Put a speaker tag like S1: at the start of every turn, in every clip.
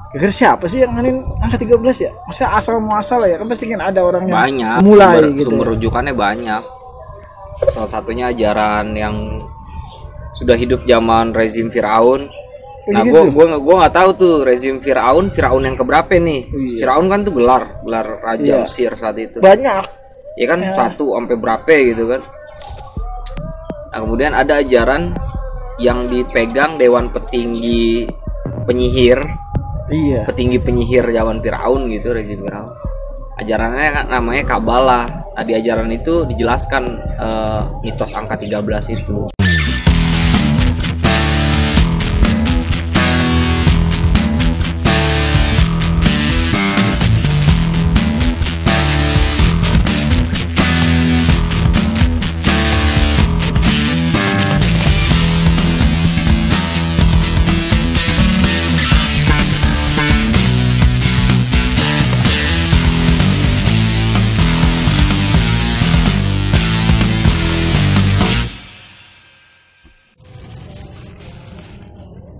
S1: Kira siapa sih yang nganin angka 13 ya? Maksudnya asal muasal ya? Kan pasti kan ada orang yang
S2: banyak,
S1: mulai gitu.
S2: Sumber rujukannya banyak. Salah satunya ajaran yang sudah hidup zaman rezim Firaun. Nah,
S1: gitu?
S2: gua nggak tahu tuh rezim Firaun yang keberapa nih? Iya. Firaun kan tuh gelar raja Mesir saat itu.
S1: Banyak.
S2: Ya kan 1 sampai berapa gitu kan. Nah, kemudian ada ajaran yang dipegang dewan petinggi penyihir.
S1: Iya.
S2: Petinggi penyihir zaman Firaun gitu, rezim Firaun. Ajarannya kan namanya Kabalah. Nah, di ajaran itu dijelaskan mitos angka 13 itu.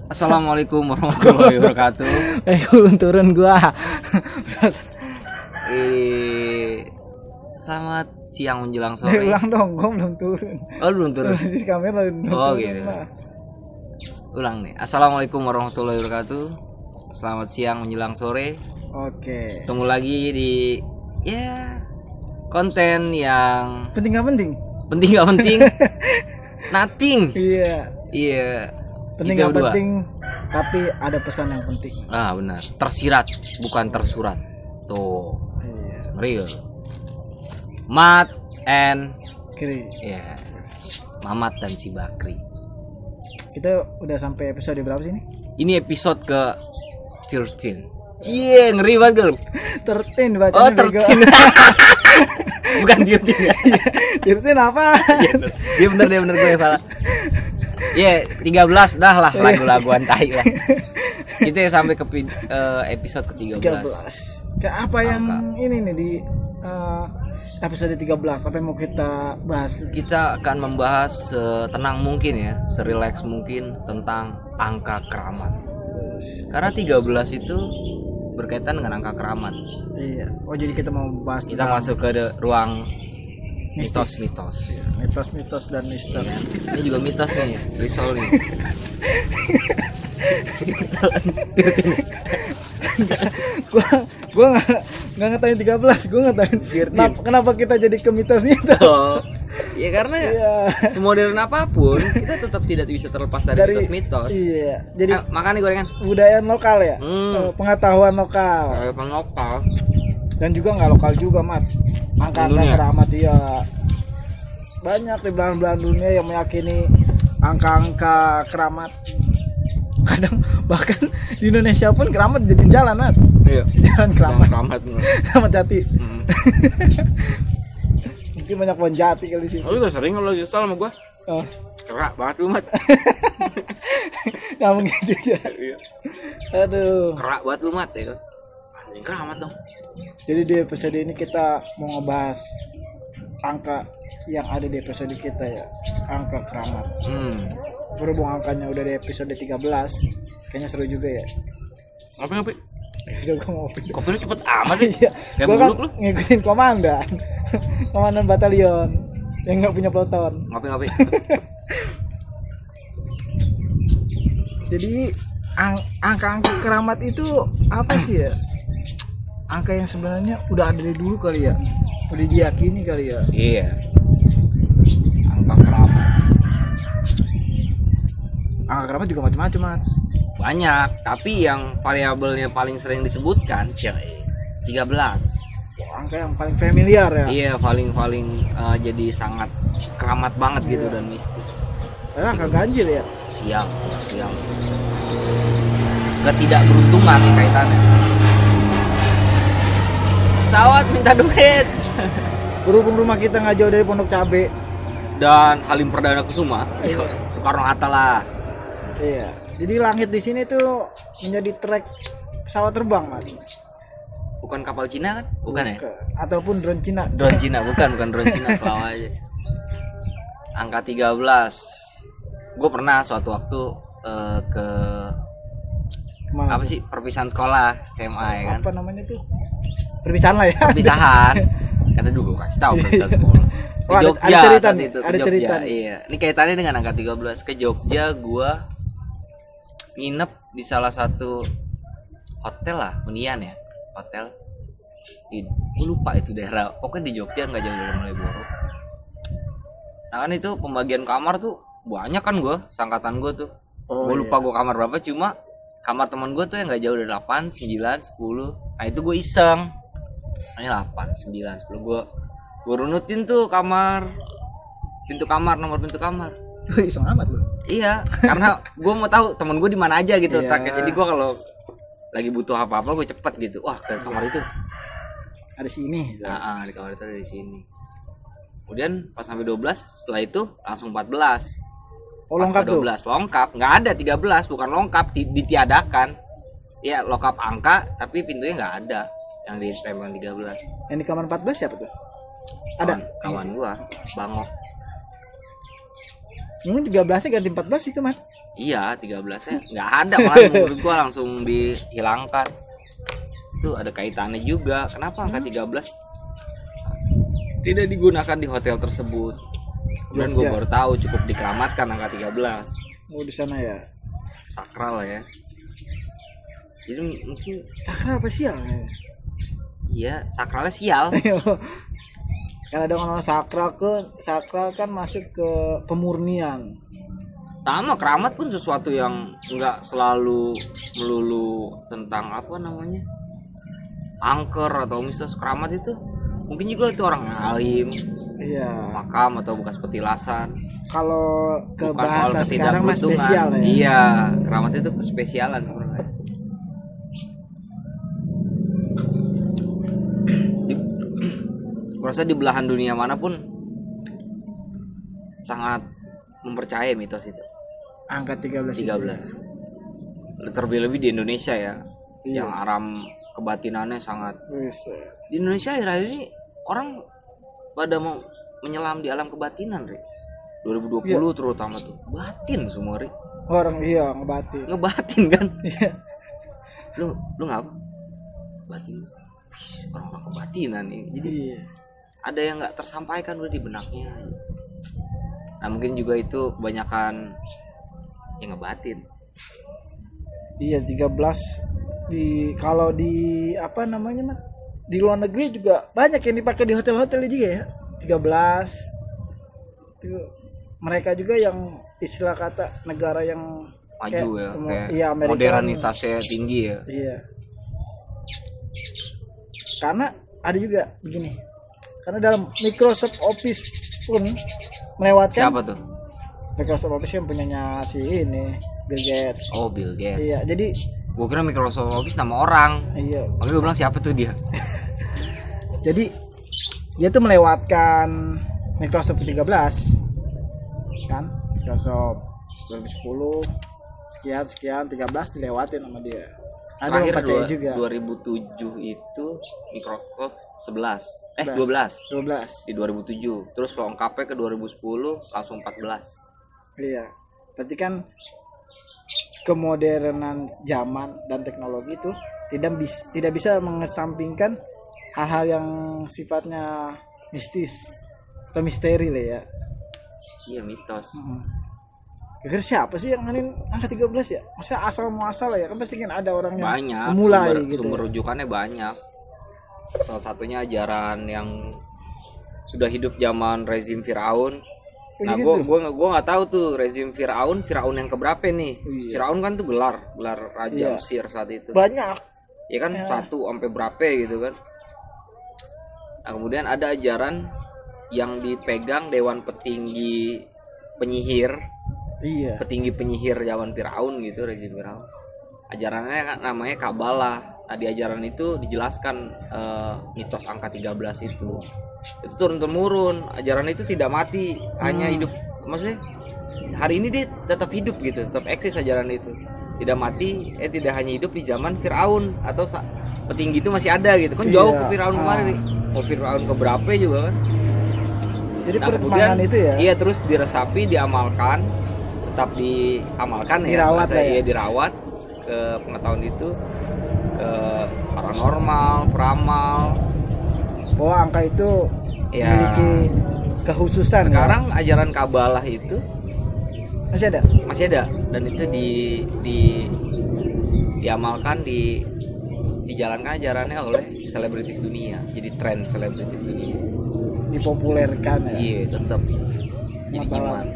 S2: Assalamualaikum warahmatullahi wabarakatuh.
S1: Turun gua.
S2: Selamat siang menjelang sore.
S1: Ulang dong, gua belum turun.
S2: Oh, belum turun.
S1: Di kamera belum.
S2: Oh, gitu. Ulang nih. Assalamualaikum warahmatullahi wabarakatuh. Selamat siang menjelang sore.
S1: Oke.
S2: Ketemu lagi di konten yang
S1: penting gak penting?
S2: Penting gak penting? Nothing. Iya.
S1: Penting gak penting, tapi ada pesan yang penting.
S2: Ah, benar. Tersirat, bukan tersurat. Tuh.
S1: Iya.
S2: Real. Mat and
S1: Kri.
S2: Ya. Mamat dan si Bakri.
S1: Kita udah sampai episode berapa sih ini?
S2: Ini episode ke 13. Cie, ngeri banget.
S1: 13 bacanya.
S2: Oh, 13. Bukan 13 ya.
S1: 13 apa?
S2: Dia bener gue yang salah. 13 dah lah lagu-laguan tai lah. Kita sampai ke episode ke-13.
S1: Kayak apa yang ini nih di episode 13 apa yang mau kita bahas?
S2: Kita akan membahas tenang mungkin ya, serileks mungkin tentang angka keramat. Karena 13 itu berkaitan dengan angka keramat.
S1: Iya. Oh, jadi kita mau bahas
S2: kita masuk ke ruang mitos-mitos
S1: dan misteri.
S2: Iya. Ini juga mitos nih, Risol nih.
S1: Gua nggak ngatain 13, gua ngatain kenapa kita jadi ke mitos-mitos.
S2: Oh, ya karena semodern apapun kita tetap tidak bisa terlepas dari mitos-mitos.
S1: Iya. Jadi
S2: makanya gorengan
S1: budaya lokal ya, pengetahuan lokal. Dan juga nggak lokal juga, Mat. Angka-angka keramat banyak di belahan-belahan dunia yang meyakini angka-angka keramat. Kadang bahkan di Indonesia pun keramat jadi jalan, Mat.
S2: Iya.
S1: Jalan keramat.
S2: Keramat
S1: jati. Mungkin banyak pohon jati kali sih.
S2: Oh, lu sering kalau nyesal sama gua. Oh. Kerak banget lu, Mat.
S1: Nggak mungkin ya.
S2: Iya.
S1: Aduh.
S2: Kerak banget lu, Mat ya. Anjing keramat dong.
S1: Jadi di episode ini kita mau ngebahas angka yang ada di episode kita ya, angka keramat. Berhubung angkanya udah di episode 13, kayaknya seru juga ya.
S2: Ngopi.
S1: Udah gua ngopi.
S2: Kopi lu cepet amat ya.
S1: Iya.
S2: Kayak
S1: Gua
S2: buluk
S1: kan
S2: lu.
S1: Ngikutin komandan batalion yang nggak punya peloton.
S2: Ngopi.
S1: Jadi angka-angka keramat itu apa sih ya? Angka yang sebenarnya udah ada dari dulu kali ya, udah diyakini kali ya.
S2: Iya. Angka keramat.
S1: Angka keramat juga macam-macam, Mat.
S2: Banyak, tapi yang variabelnya paling sering disebutkan 13.
S1: Angka yang paling familiar ya.
S2: Iya, paling jadi sangat keramat banget gitu dan mistis.
S1: Karena angka ganjil ya.
S2: Siang. Ketidakberuntungan kaitannya. Pesawat minta duit.
S1: Berhubung rumah kita nggak jauh dari Pondok Cabe
S2: dan Halim Perdana Kusuma, Soekarno-Hatta lah.
S1: Iya. Jadi langit di sini tuh menjadi trek pesawat terbang, Mas.
S2: Bukan kapal Cina kan? Bukan ya?
S1: Ataupun drone Cina.
S2: Drone Cina, bukan drone Cina, selalu aja. Angka 13. Gue pernah suatu waktu ke
S1: Kemana
S2: apa
S1: tuh?
S2: sih, perpisahan sekolah SMA ya kan.
S1: Apa namanya tuh? Perpisahan lah ya.
S2: Perpisahan. Kata dulu kasih tahu perpisahan sekolah. Ke
S1: Oh, ada
S2: Jogja
S1: cerita
S2: saat
S1: nih,
S2: itu, ke
S1: ada
S2: Jogja.
S1: cerita nih.
S2: Iya. Ini kaitannya dengan angka 13. Ke Jogja gua nginep di salah satu hotel lah, hunian ya. Hotel gue lupa itu daerah. Pokoknya di Jogja nggak jauh dari Malioboro. Nah kan itu pembagian kamar tuh banyak kan gue, seangkatan gue tuh. Gue lupa gue kamar berapa, cuma kamar teman gue tuh yang nggak jauh dari 8, 9, 10. Nah itu gue iseng. Ini 8, 9, 10 gue runutin tuh kamar, pintu kamar, nomor pintu kamar.
S1: Iseng amat lu.
S2: Iya, karena gue mau tahu temen gue di mana aja gitu.
S1: Iya.
S2: Jadi gue kalau lagi butuh apa-apa gue cepet gitu. Wah ke kamar itu.
S1: Ada sini.
S2: Di kamar itu ada di sini. Kemudian pas sampai 12, setelah itu langsung 14.
S1: Oh,
S2: Pas
S1: lengkap
S2: ke
S1: tuh.
S2: 12 lengkap, nggak ada 13, bukan lengkap, ditiadakan. Ya lengkap angka, tapi pintunya nggak ada yang ditempel 13.
S1: Yang di kamar 14 siapa tuh? Ada
S2: Kawan gua, Bangok.
S1: Mungkin 13-nya ganti 14 itu, Mat.
S2: Iya, 13-nya nggak ada, malah menurut gua langsung dihilangkan. Itu ada kaitannya juga. Kenapa angka 13 tidak digunakan di hotel tersebut? Dan gue
S1: Jogja.
S2: baru tahu cukup dikeramatkan angka 13.
S1: Oh, di sana ya.
S2: Sakral ya. Jadi mungkin
S1: Sakral apa sial ya?
S2: iya, sakralnya sial.
S1: Kan ada orang sakral kan masuk ke pemurnian.
S2: Sama keramat pun sesuatu yang nggak selalu melulu tentang apa namanya angker atau mistis. Keramat itu mungkin juga itu orang alim,
S1: Iya.
S2: makam atau bekas petilasan.
S1: Kalau ke
S2: Bukan soal
S1: bahasa sekarang mas
S2: ketidakberuntungan.
S1: spesial ya.
S2: Iya, keramat itu kespesialan sebenarnya. Merasa di belahan dunia manapun sangat mempercayai mitos itu.
S1: Angka 13 itu.
S2: 13. Terlebih-lebih di Indonesia ya,
S1: Iya.
S2: yang aram kebatinannya sangat.
S1: Wis.
S2: Di Indonesia akhir-akhir ini orang pada mau menyelam di alam kebatinan, Ri. 2020
S1: Iya.
S2: terutama tuh batin semua, Ri.
S1: Orang iya ngebatin.
S2: Ngebatin kan?
S1: Iya.
S2: Lu ngapa? Batin. Orang-orang kebatinan nih. Jadi
S1: Iya.
S2: ada yang nggak tersampaikan udah di benaknya. Nah mungkin juga itu kebanyakan yang ngebatin.
S1: Iya 13 kalau di apa namanya Mat? Di luar negeri juga banyak yang dipakai di hotel-hotel juga ya. 13. Itu mereka juga yang istilah kata negara yang
S2: Maju ya, kayak
S1: iya, Amerika
S2: modernitasnya tinggi ya.
S1: Iya. Karena ada juga begini. Karena dalam Microsoft Office pun melewatkan.
S2: Siapa tuh?
S1: Microsoft Office kan punyanya si ini Bill Gates.
S2: Oh, Bill Gates.
S1: Iya, jadi
S2: Gue kira Microsoft Office nama orang.
S1: iya.
S2: Makanya gue bilang siapa tuh dia?
S1: Jadi dia tuh melewatkan Microsoft 13 kan, Microsoft 2010 sekian 13 dilewatin sama dia. Ada yang
S2: Terakhir
S1: percaya juga
S2: 2007 itu Microsoft 11.
S1: 12.
S2: 12 di 2007. Terus lengkapnya ke 2010 langsung 14.
S1: Iya. Berarti kan kemodernan zaman dan teknologi itu tidak bisa mengesampingkan hal-hal yang sifatnya mistis atau misteri lah ya.
S2: Iya, mitos.
S1: Kira siapa sih yang nganin angka 13 ya? Maksudnya asal muasal ya? Kan pasti kan ada orang yang
S2: Banyak
S1: memulai
S2: sumber,
S1: gitu.
S2: sumber rujukannya banyak. Salah satunya ajaran yang sudah hidup zaman rezim Firaun.
S1: Oh,
S2: Nah,
S1: gitu?
S2: gua nggak tahu tuh rezim Firaun yang keberapa nih?
S1: Oh, iya.
S2: Firaun kan tuh gelar raja
S1: Iya.
S2: Mesir saat itu.
S1: Banyak.
S2: Ya kan
S1: Ya.
S2: 1 sampai berapa gitu kan. Nah, kemudian ada ajaran yang dipegang dewan petinggi penyihir,
S1: Iya.
S2: petinggi penyihir zaman Firaun gitu, rezim Firaun. Ajarannya kan namanya Kabalah. Nah, di ajaran itu dijelaskan mitos angka 13 itu turun temurun. Ajaran itu tidak mati, hanya hidup. Maksudnya hari ini dia tetap hidup gitu, tetap eksis ajaran itu. Tidak mati, tidak hanya hidup di zaman Firaun atau petinggi itu masih ada gitu kan. Jauh
S1: Iya.
S2: ke Firaun kemarin nih. Mau Firaun ke berapa juga kan.
S1: Jadi
S2: Nah,
S1: perkembangan itu ya.
S2: Iya, terus diresapi, diamalkan, tetap diamalkan ya.
S1: Dirawat lah ya.
S2: Iya, dirawat ke pengetahuan itu ke paranormal, peramal.
S1: Oh, angka itu
S2: Ya.
S1: memiliki kekhususan.
S2: Sekarang ajaran Kabalah itu
S1: Masih ada.
S2: masih ada dan itu diamalkan dijalankan ajarannya oleh selebritis dunia. Jadi tren selebritis dunia.
S1: Dipopulerkan ya.
S2: Iya, tetap. Jadi
S1: Masalah.
S2: gimana?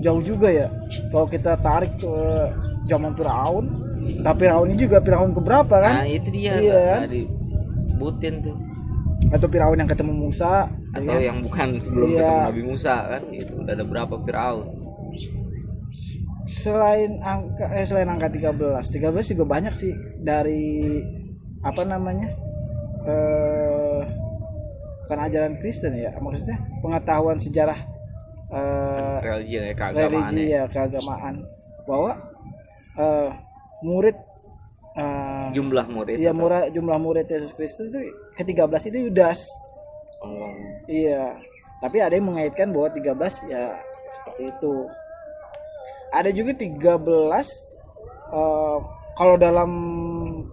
S1: Jauh juga ya. Kalau kita tarik ke zaman Firaun, tapi Firaun ini juga Firaun keberapa kan?
S2: Nah, itu dia.
S1: Iya.
S2: Tadi sebutin tuh.
S1: Atau Firaun yang ketemu Musa,
S2: Atau
S1: ya kan?
S2: yang bukan sebelum
S1: Iya.
S2: ketemu Nabi Musa kan, itu udah ada berapa Firaun.
S1: Selain angka 13 juga banyak sih dari apa namanya? Bukan ajaran Kristen ya, maksudnya pengetahuan sejarah
S2: Religi ya, keagamaan
S1: religi
S2: ya.
S1: ya, keagamaan, bahwa murid
S2: Jumlah murid.
S1: ya
S2: atau-
S1: jumlah murid Yesus Kristus itu ke-13 itu Yudas.
S2: Oh.
S1: Iya, tapi ada yang mengaitkan bahwa 13 ya seperti itu. Ada juga 13 kalau dalam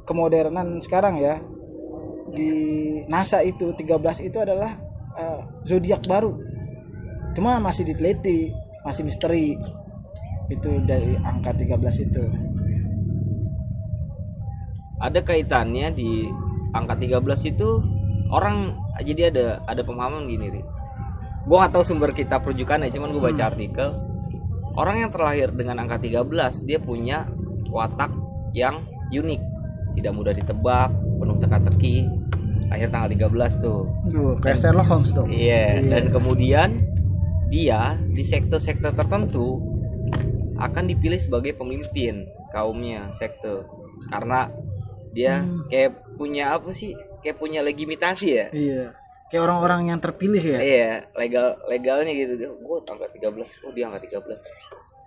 S1: kemodernan sekarang ya, di NASA itu 13 itu adalah zodiak baru. Cuma masih diteliti, masih misteri. Itu dari angka 13 itu.
S2: Ada kaitannya di angka 13 itu orang jadi ada pemahaman gini nih. Gua nggak tahu sumber kitab rujukannya, cuman gue baca artikel. Orang yang terlahir dengan angka 13 dia punya watak yang unik, tidak mudah ditebak, penuh teka-teki. Lahir tanggal 13 tuh.
S1: Kayak Sherlock Holmes tuh.
S2: Iya, dan kemudian dia di sekte-sekte tertentu akan dipilih sebagai pemimpin kaumnya, sekte. Karena dia kayak punya apa sih? Kayak punya legitimasi ya.
S1: Iya. Kayak orang-orang yang terpilih ya.
S2: Iya, legalnya gitu. Gue angka 13, oh dia angka 13.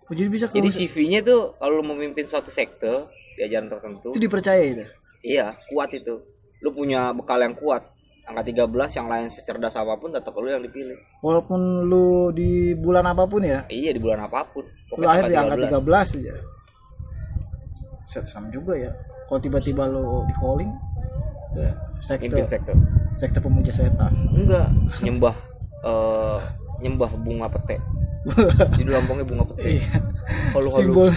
S1: Oh, jadi bisa
S2: Jadi CV-nya tuh kalau lu memimpin suatu sekte di ajaran tertentu,
S1: itu dipercaya itu.
S2: iya, kuat itu. Lu punya bekal yang kuat. Angka 13 yang lain secerdas apapun tetap lu yang dipilih.
S1: Walaupun lu di bulan apapun ya,
S2: Iya, di bulan apapun.
S1: lu lahir di angka 13 aja. Serem juga ya. Kalau tiba-tiba lu di calling ya,
S2: Pimpin sekte.
S1: sekte pemuja setan.
S2: Enggak, nyembah bunga pete. Jadi lambangnya bunga pete.
S1: Iya.
S2: Halo-halo.
S1: Simbol.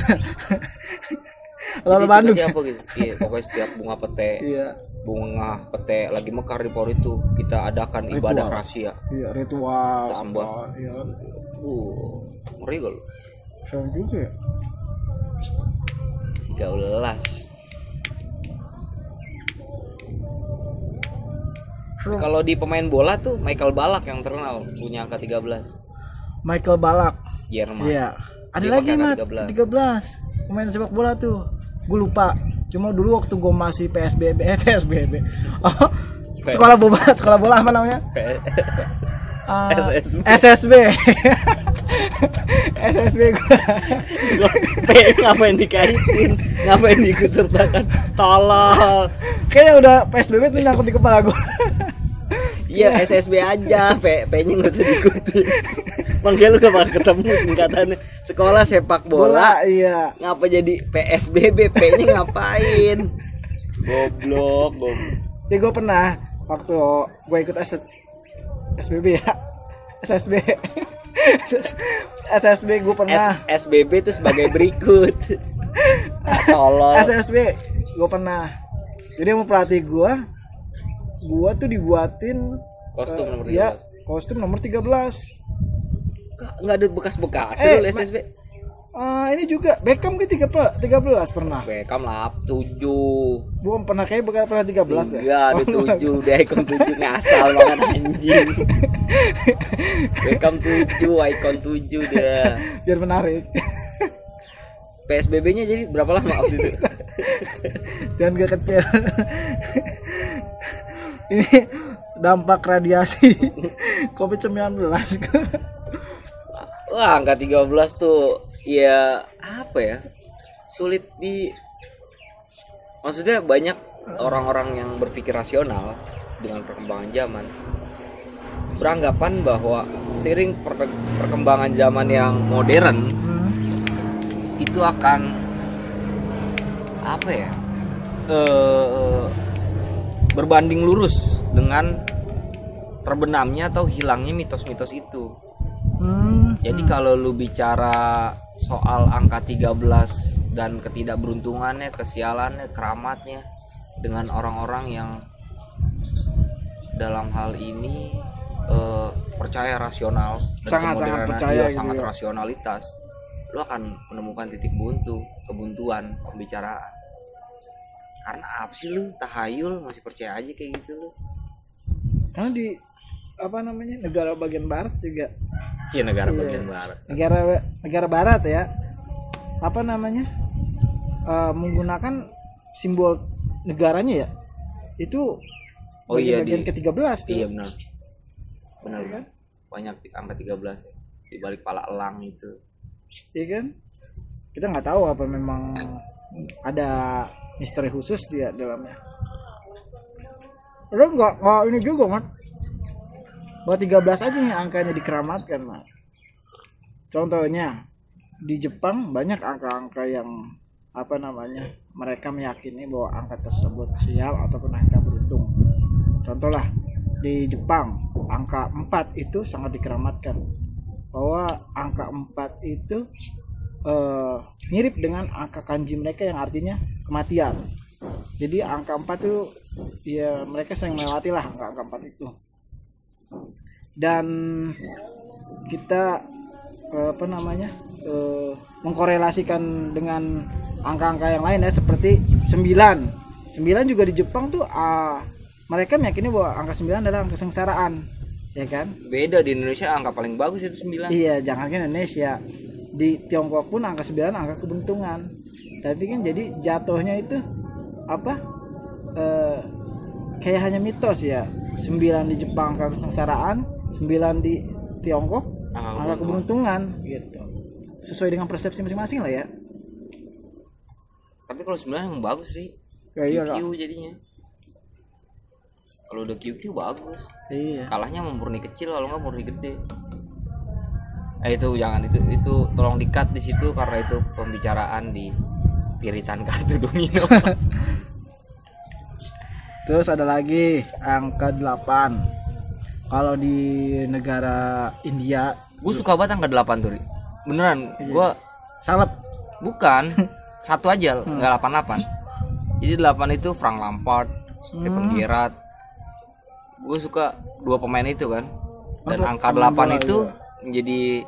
S1: Lalu
S2: Jadi
S1: Bandung.
S2: kita siapa gitu? Iya, pokoknya setiap bunga pete,
S1: Iya.
S2: bunga pete lagi mekar di pohon itu kita adakan ibadah
S1: Ritual.
S2: rahasia.
S1: Iya, ritual.
S2: Kita sembah.
S1: Iya.
S2: Ngeri kalau
S1: Serem juga ya.
S2: 13.
S1: Serem.
S2: Kalau di pemain bola tuh Michael Ballack yang terkenal punya angka 13.
S1: Michael Ballack.
S2: Jerman.
S1: Iya. Ada
S2: Dia
S1: lagi
S2: pakai
S1: Mat,
S2: angka
S1: 13. Pemain sepak bola tuh. Gue lupa. Cuma dulu waktu gue masih PSBB. Oh, sekolah bola apa namanya?
S2: SSB.
S1: SSB. SSB gue.
S2: P ngapain dikaitin? Ngapain diikutsertakan? Tolol.
S1: Kayaknya udah PSBB tuh nyangkut di kepala gue.
S2: Iya, SSB aja, P-nya nggak usah diikutin. Manggil lu gak bakal ketemu singkatannya. Sekolah sepak bola.
S1: Iya.
S2: Ngapa jadi PSBB? P-nya ngapain? Goblok.
S1: Ya gue pernah waktu gue ikut SBB ya. SSB. SSB gue pernah.
S2: SBB itu sebagai berikut. Tolol.
S1: SSB gue pernah. Jadi mau pelatih gue tuh dibuatin
S2: Kostum nomor 13.
S1: ya, kostum nomor 13.
S2: Nggak ada bekas-bekas lu SSB.
S1: Ini juga Beckham ke 13 pernah.
S2: Beckham lah 7.
S1: Bukan pernah, kayak pernah 13 deh.
S2: Enggak, ada 7, dia ikon 7 ngasal banget anjing. Beckham 7, ikon 7 dia.
S1: Biar menarik.
S2: PSBB-nya jadi berapa lama waktu itu?
S1: Jangan gak kecil. Ini dampak radiasi COVID-19.
S2: Wah, angka 13 tuh ya apa ya? Sulit maksudnya banyak orang-orang yang berpikir rasional dengan perkembangan zaman beranggapan bahwa seiring perkembangan zaman yang modern itu akan apa ya, berbanding lurus dengan terbenamnya atau hilangnya mitos-mitos itu. Jadi kalau lu bicara soal angka 13 dan ketidakberuntungannya, kesialannya, keramatnya dengan orang-orang yang dalam hal ini percaya rasional dan
S1: sangat percaya gitu
S2: sangat
S1: ya.
S2: rasionalitas, lu akan menemukan titik kebuntuan pembicaraan. Karena apa sih lu tahayul masih percaya aja kayak gitu lu?
S1: Karena di negara bagian barat juga.
S2: Iya, negara bagian barat.
S1: Negara barat ya. Menggunakan simbol negaranya ya. Itu bagian ke-13 tuh.
S2: Iya benar. Benar kan? Banyak angka 13 ya. Di balik pala elang itu.
S1: Iya kan? Kita nggak tahu apa memang ada misteri khusus dia dalamnya. Lo nggak ini juga, Mat. Bahwa 13 aja nih angkanya dikeramatkan, Mat. Contohnya di Jepang banyak angka-angka yang mereka meyakini bahwa angka tersebut sial ataupun angka beruntung. Contohlah di Jepang angka 4 itu sangat dikeramatkan, bahwa angka 4 itu mirip dengan angka kanji mereka yang artinya kematian. Jadi angka 4 itu ya mereka sering melewati lah angka 4 itu. Dan kita mengkorelasikan dengan angka-angka yang lain ya, seperti 9 juga di Jepang tuh mereka meyakini bahwa angka 9 adalah angka kesengsaraan, ya kan?
S2: Beda di Indonesia angka paling bagus itu 9.
S1: Iya, jangankan Indonesia, di Tiongkok pun angka 9 angka keberuntungan. Tapi kan jadi jatuhnya itu kayak hanya mitos ya. 9 di Jepang angka kesengsaraan, 9 di Tiongkok angka keberuntungan gitu. Sesuai dengan persepsi masing-masing lah ya.
S2: Tapi kalau 9 emang bagus sih.
S1: Ya,
S2: QQ jadinya. Kalau udah QQ bagus.
S1: Iya.
S2: Kalahnya murni kecil, kalau nggak murni gede. Itu jangan, itu tolong di-cut di situ karena itu pembicaraan di piritan kartu domino.
S1: Terus ada lagi angka 8. Kalau di negara India,
S2: gue suka banget angka 8 tuh. Beneran,
S1: iya.
S2: Gue
S1: salep.
S2: Bukan. Satu aja, enggak 88. Jadi 8 itu Frank Lampard, Steven Gerrard. Gue suka dua pemain itu kan. Dan angka 8 itu menjadi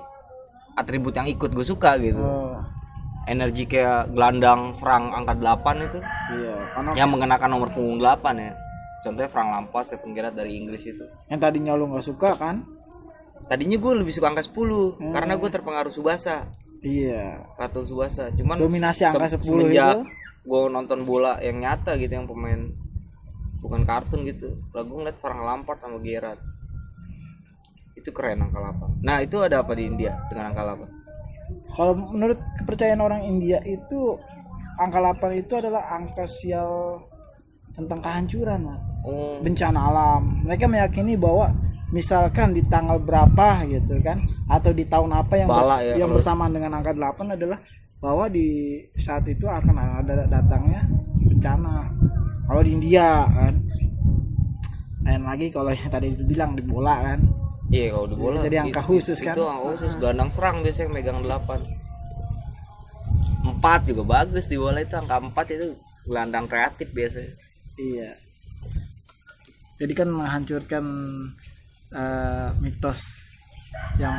S2: atribut yang ikut gue suka gitu. Energi kayak gelandang serang angka 8 itu.
S1: Iya,
S2: yang mengenakan nomor punggung 8 ya. Contohnya Frank Lampard, Steven Gerrard dari Inggris itu.
S1: Yang tadinya lu nggak suka kan?
S2: Tadinya gue lebih suka angka 10 karena gue terpengaruh Tsubasa.
S1: Iya.
S2: Kartun Tsubasa. Cuman
S1: dominasi angka 10
S2: semenjak
S1: itu
S2: gue nonton bola yang nyata gitu, yang pemain bukan kartun gitu, lalu gue ngeliat Frank Lampard sama Gerrard. Itu keren angka 8. Nah itu ada apa di India dengan angka 8?
S1: Kalau menurut kepercayaan orang India itu angka 8 itu adalah angka sial tentang kehancuran, bencana alam. Mereka meyakini bahwa misalkan di tanggal berapa gitu kan, atau di tahun apa yang bersamaan dengan angka 8 adalah bahwa di saat itu akan ada datangnya bencana. Kalau di India kan. Lain lagi kalau yang tadi dibilang di bola kan.
S2: Iya, kalau di bola
S1: jadi angka khusus kan.
S2: Itu angka khusus, gelandang serang biasanya megang 8. 4 juga bagus di bola, itu angka 4 itu gelandang kreatif biasanya.
S1: Iya. Jadi kan menghancurkan mitos yang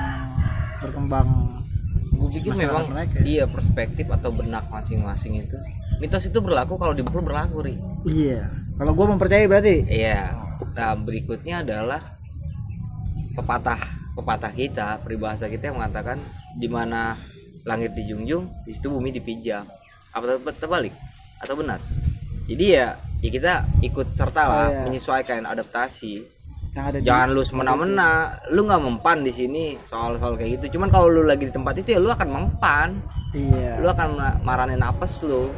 S1: berkembang.
S2: Gue pikir memang mereka, iya, perspektif atau benak masing-masing itu. Mitos itu berlaku kalau di makhluk berlaku, Ri.
S1: Iya. Kalau gue mempercayai berarti.
S2: Iya. Nah, berikutnya adalah pepatah kita, peribahasa kita yang mengatakan di mana langit dijunjung, di situ bumi dipijak. Apa terbalik? Atau benar? Jadi ya kita ikut serta lah, menyesuaikan, adaptasi. Jangan lu semena-mena, lu nggak mempan di sini soal-soal kayak gitu. Cuman kalau lu lagi di tempat itu ya lu akan mempan.
S1: Iya.
S2: Lu akan marahin apes lu.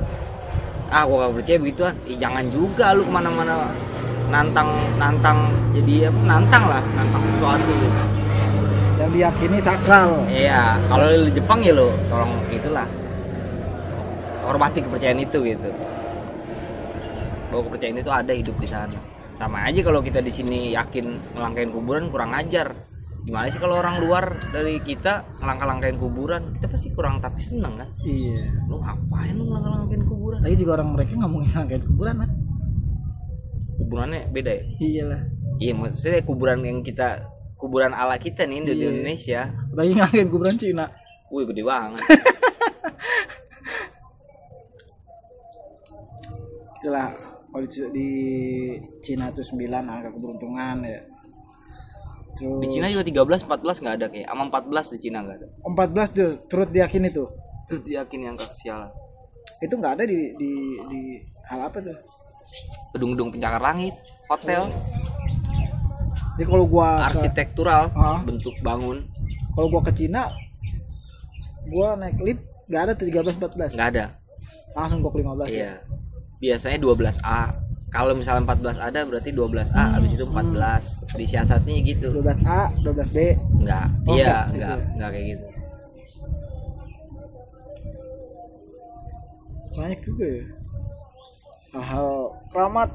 S2: Gua gak percaya begituan. Jangan juga lu kemana-mana nantang jadi nantang sesuatu
S1: yang diyakini sakral.
S2: Iya, kalau di Jepang ya lu tolong itulah. hormati kepercayaan itu gitu. Bahwa kepercayaan itu ada hidup di sana. Sama aja kalau kita di sini yakin ngelangkain kuburan kurang ajar. Gimana sih kalau orang luar dari kita ngelangkah-langkain kuburan, kita pasti kurang tapi seneng kan?
S1: Iya.
S2: Lu ngapain lu ngelangkah-langkain kuburan?
S1: Lagi juga orang mereka nggak mau ngelangkain kuburan kan?
S2: Kuburannya beda ya?
S1: Iyalah.
S2: Iya maksudnya kuburan yang kita, kuburan ala kita nih di Indonesia.
S1: Lagi ngelangkain kuburan Cina.
S2: Wih gede banget.
S1: Itulah kalau di Cina tuh 9 angka keberuntungan ya. Terus
S2: Di Cina juga 13, 14 nggak ada kayak, sama 14 di Cina nggak ada.
S1: 14 tuh turut diyakini tuh.
S2: Itu diyakini angka kesialan.
S1: Itu nggak ada di hal apa tuh?
S2: Gedung-gedung pencakar langit, hotel,
S1: Jadi kalau gua
S2: arsitektural,
S1: Ah.
S2: bentuk bangun
S1: kalau gua ke Cina, gua naik lift nggak ada tuh 13 14.
S2: nggak ada.
S1: Langsung gua ke 15 ya.
S2: Iya. Biasanya 12A. Kalau misalnya 14 ada berarti 12A, habis itu 14. Disiasatnya gitu.
S1: 12A, 12B.
S2: Enggak.
S1: Oh,
S2: Iya,
S1: enggak, gitu.
S2: enggak kayak gitu.
S1: Banyak juga ya. Hal keramat.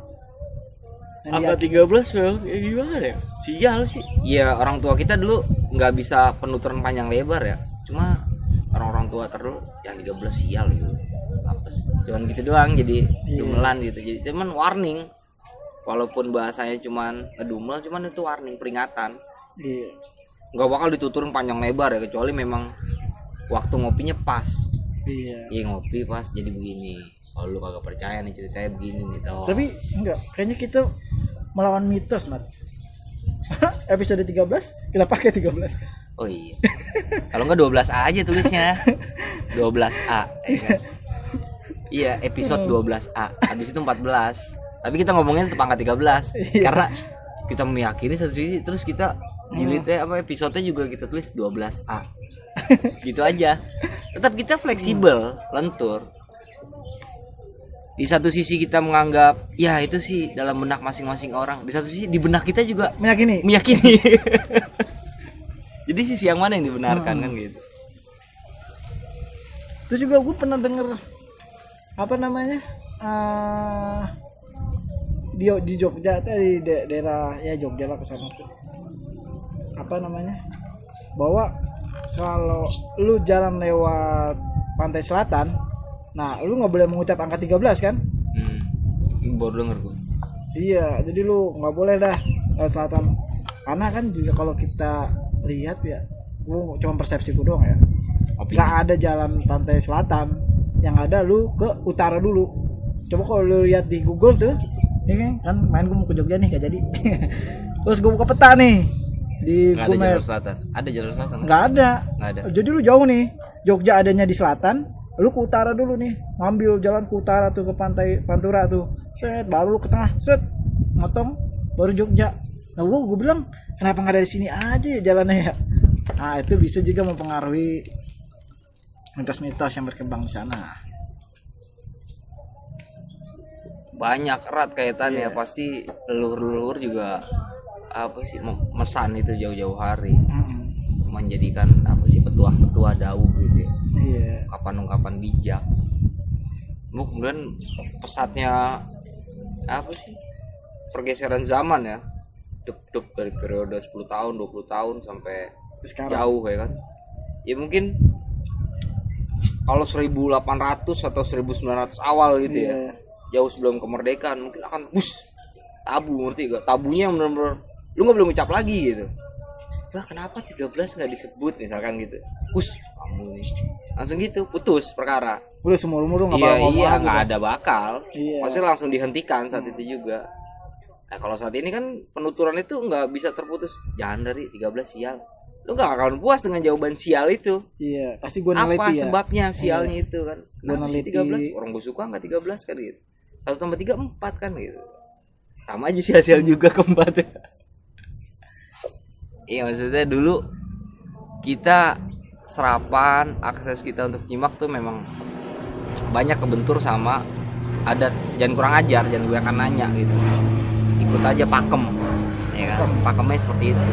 S1: Yang
S2: Angka 13 well, ya gimana ya? Sial sih. Iya, orang tua kita dulu nggak bisa penuturan panjang lebar ya. Cuma orang-orang tua terdulu yang 13 sial gitu. Apes. Cuman gitu doang, jadi dumelan gitu. Jadi cuman warning. Walaupun bahasanya cuman ngedumel, cuman itu warning, peringatan.
S1: Iya.
S2: Nggak bakal dituturin panjang lebar ya, kecuali memang waktu ngopinya pas.
S1: Iya.
S2: Iya ngopi pas jadi begini. Kalau lu kagak percaya nih ceritanya begini nih tau.
S1: Tapi enggak, kayaknya kita melawan mitos, Mat. Episode 13 kita pakai 13.
S2: Oh iya. Kalau enggak 12A aja tulisnya. 12A. Ya kan? Iya, episode 12A. Habis itu 14. Tapi kita ngomongin tetap angka 13.
S1: Iya.
S2: Karena kita meyakini satu sisi, terus kita jilidnya apa episodenya juga kita tulis 12A. Gitu aja. Tetap kita fleksibel, lentur. Di satu sisi kita menganggap ya itu sih dalam benak masing-masing orang. Di satu sisi di benak kita juga
S1: Meyakini.
S2: Jadi sisi yang mana yang dibenarkan kan gitu.
S1: Terus juga gue pernah denger apa namanya? Di Jogja tuh di daerah ya Jogja lah kesana tuh. Apa namanya? Bahwa kalau lu jalan lewat pantai selatan, nah lu nggak boleh mengucap angka 13 kan?
S2: Baru denger gue.
S1: Iya, jadi lu nggak boleh dah lewat selatan. Karena kan juga kalau kita lihat ya, gua cuma persepsiku doang ya. Nggak ada jalan pantai selatan, yang ada lu ke utara dulu. Coba kalau lu lihat di Google tuh, ini kan main gua mau ke Jogja nih, gak jadi. Terus gua buka peta nih di
S2: Nggak ada
S1: Google
S2: jalur
S1: Maps.
S2: selatan. Ada jalur selatan?
S1: Nggak ada.
S2: Nggak ada.
S1: Jadi lu jauh nih. Jogja adanya di selatan, lu ke utara dulu nih. Ngambil jalan ke utara tuh ke pantai Pantura tuh. Set, baru lu ke tengah, set, motong, baru Jogja. Nah, gua bilang, kenapa nggak dari sini aja ya jalannya ya? Nah, itu bisa juga mempengaruhi mitos-mitos yang berkembang di sana.
S2: Banyak erat kaitannya. Pasti leluhur-leluhur juga apa sih mesan itu jauh-jauh hari. Menjadikan apa sih petuah-petuah dawuh gitu ya.
S1: Iya.
S2: Ungkapan-ungkapan bijak. Kemudian pesatnya apa sih? Pergeseran zaman ya. Dep dari periode 10 tahun, 20 tahun sampai
S1: Sekarang.
S2: jauh ya kan. Ya mungkin kalau 1800 atau 1900 awal gitu ya. Jauh sebelum kemerdekaan mungkin akan tabu, ngerti gak? Tabunya yang benar-benar lu nggak boleh ngucap lagi gitu. Lah kenapa 13 nggak disebut misalkan gitu. Kamu nih. Langsung gitu putus perkara.
S1: Udah seumur-umur lu nggak bakal ngomong
S2: Iya,
S1: lagi,
S2: nggak
S1: kan?
S2: ada bakal.
S1: Iya.
S2: Maksudnya langsung dihentikan saat itu juga. Nah kalau saat ini kan penuturan itu nggak bisa terputus. Jangan dari 13 sial. Lu nggak akan puas dengan jawaban sial itu.
S1: Iya, pasti gua neliti
S2: Apa
S1: ya.
S2: sebabnya sialnya itu kan? Kenapa sih
S1: neliti.
S2: 13? Orang gue suka nggak 13 kan gitu. 1 tambah 3 4 kan gitu. Sama aja sial-sial juga keempat. Iya maksudnya dulu kita serapan, akses kita untuk nyimak tuh memang banyak kebentur sama adat. Jangan kurang ajar, jangan gue akan nanya gitu. Ikut aja pakem, ya kan? Pakemnya seperti itu.